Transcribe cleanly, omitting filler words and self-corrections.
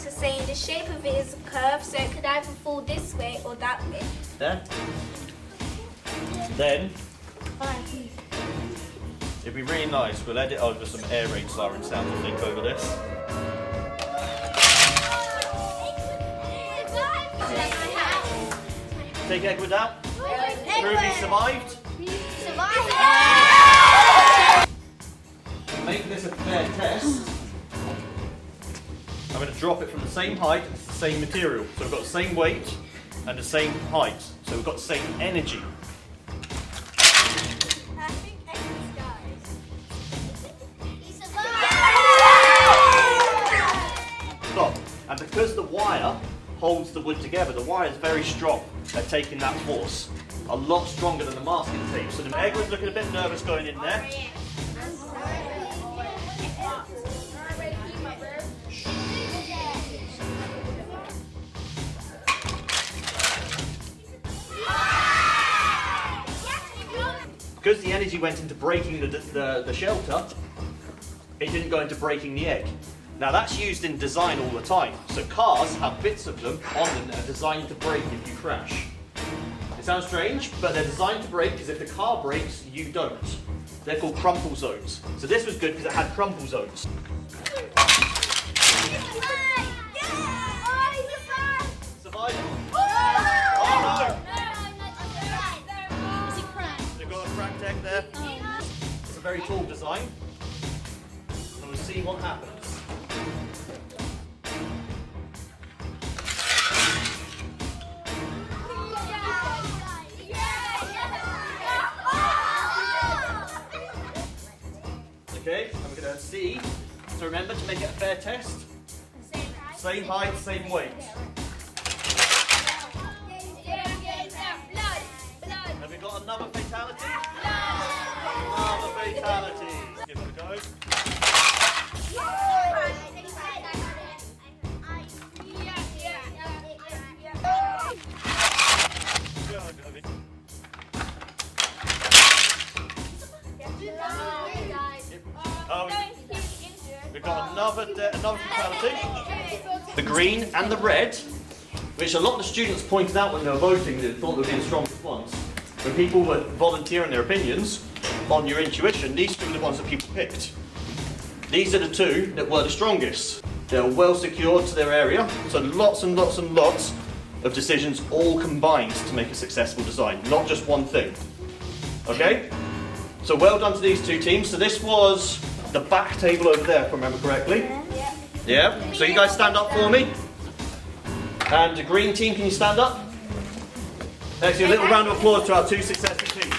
are saying the shape of it is a curve, so it could either fall this way or that way. There. Then, it'd be really nice. We'll edit over some air raid siren sounds, I think, over this. Take Edward out. Ruby survived. To make this a fair test, I'm going to drop it from the same height, it's the same material. So we've got the same weight and the same height. So we've got the same energy. I think Edward's died. He survived! Stop. And because the wire holds the wood together, the wire is very strong at taking that force. A lot stronger than the masking tape. So the Edward's looking a bit nervous going in there. Because the energy went into breaking the shelter, it didn't go into breaking the egg. Now that's used in design all the time. So cars have bits of them on them that are designed to break if you crash. It sounds strange, but they're designed to break because if the car breaks, you don't. They're called crumple zones. So this was good because it had crumple zones. Survived? Oh no! They've got a cracked egg there. It's a very tall design. And we'll see what happens. Okay, and we're going to see. So remember to make it a fair test. Same height, same weight. Have we got another fatality? Another fatality. Give it a go. We've got another fatality. The green and the red, which a lot of the students pointed out when they were voting, they thought they would be the strongest ones. When people were volunteering their opinions on your intuition, these two were the ones that people picked. These are the two that were the strongest. They were well secured to their area, so lots and lots and lots of decisions all combined to make a successful design, not just one thing. Okay? So well done to these two teams. So this was the back table over there, if I remember correctly. Yeah. Yeah? So you guys stand up for me. And the green team, can you stand up? Actually, a little round of applause to our two successful teams.